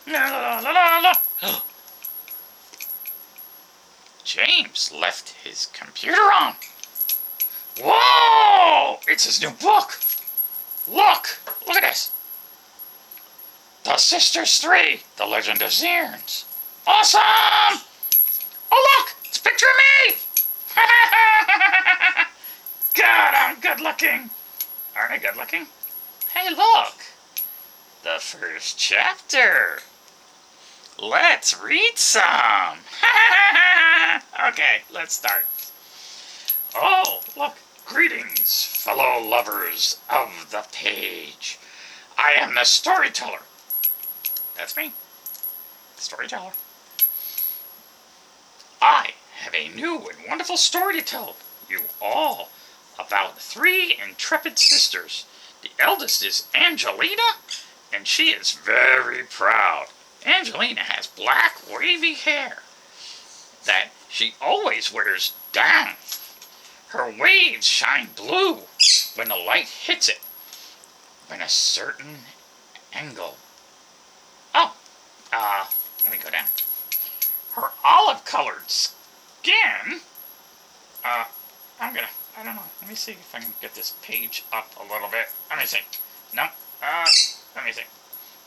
La, la, la, la, la. James left his computer on. Whoa! It's his new book. Look at this. The Sisters 3, The Legend of Zierns. Awesome! Oh, look! It's a picture of me! God, I'm good looking. Aren't I good looking? Hey, look. The first chapter. Let's read some. Okay, let's start. Oh, look. Greetings, fellow lovers of the page. I am the storyteller. That's me. Storyteller. I have a new and wonderful story to tell you all about 3 intrepid sisters. The eldest is Angelina, and she is very proud. Angelina has black, wavy hair that she always wears down. Her waves shine blue when the light hits it in a certain angle. Oh, let me go down. Her olive-colored skin, I don't know. Let me see if I can get this page up a little bit. Let me see. No, let me see.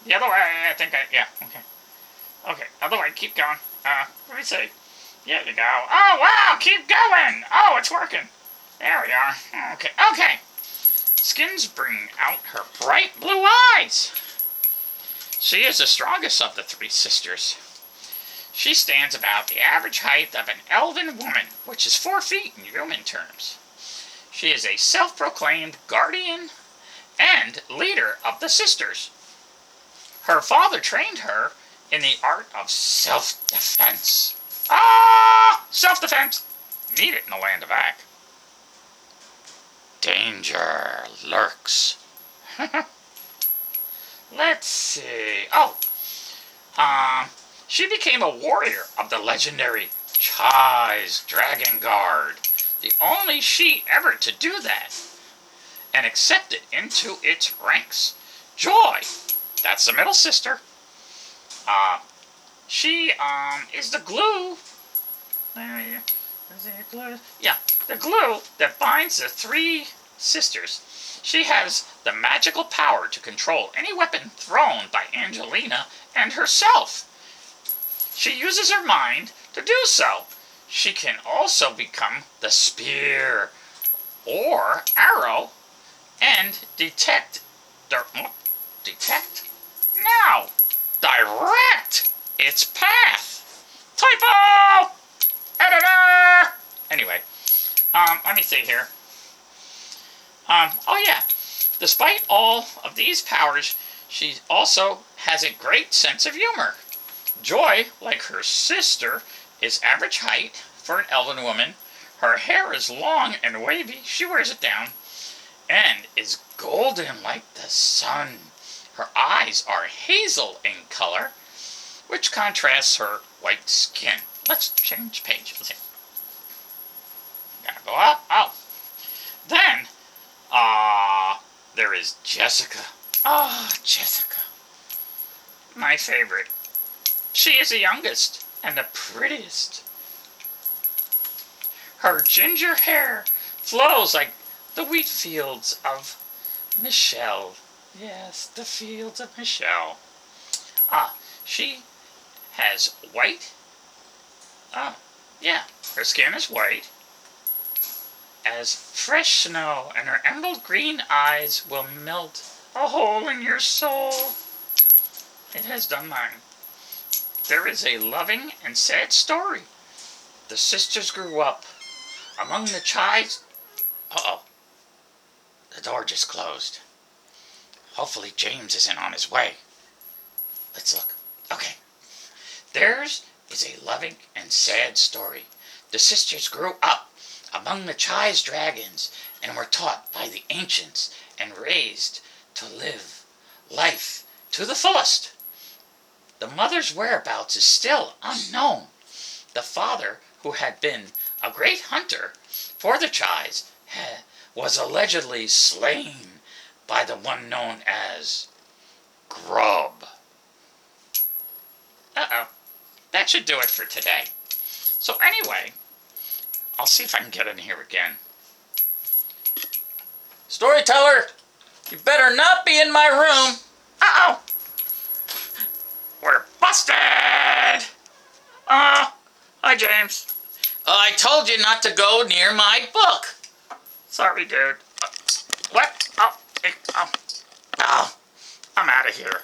The other way, I think yeah, okay. Okay, other way, keep going. Let me see. There you go. Oh, wow, keep going. Oh, it's working. There we are. Okay. Skins bring out her bright blue eyes. She is the strongest of the 3 sisters. She stands about the average height of an elven woman, which is 4 feet in human terms. She is a self-proclaimed guardian and leader of the sisters. Her father trained her in the art of self-defense. Self-defense! Need it in the land of Ak. Danger lurks. Let's see. She became a warrior of the legendary Chai's Dragon Guard, the only she ever to do that, and accepted into its ranks. Joy, that's the middle sister. She is the glue. Yeah, the glue that binds the 3 sisters. She has the magical power to control any weapon thrown by Angelina and herself. She uses her mind to do so. She can also become the spear or arrow and direct its path. Typo! Editor! Anyway, let me see here. Despite all of these powers, she also has a great sense of humor. Joy, like her sister, is average height for an elven woman. Her hair is long and wavy. She wears it down. And is golden like the sun. Her eyes are hazel in color, which contrasts her white skin. Let's change page. Let's see. Gotta go up. Oh. Then, there is Jessica. Jessica. My favorite. She is the youngest and the prettiest. Her ginger hair flows like the wheat fields of Michelle. Yes, the fields of Michelle. She has white. Her skin is white as fresh snow, and her emerald green eyes will melt a hole in your soul. It has done mine. There is a loving and sad story. The sisters grew up among the Chai's. The door just closed. Hopefully James isn't on his way. Let's look. Okay. Theirs is a loving and sad story. The sisters grew up among the Chai's dragons and were taught by the ancients and raised to live life to the fullest. The mother's whereabouts is still unknown. The father, who had been a great hunter for the Chais, was allegedly slain by the one known as Grub. that should do it for today. So anyway, I'll see if I can get in here again. Storyteller, you better not be in my room. Uh-oh. We're busted. Hi, James. I told you not to go near my book. Sorry, dude. What? Oh, I'm out of here.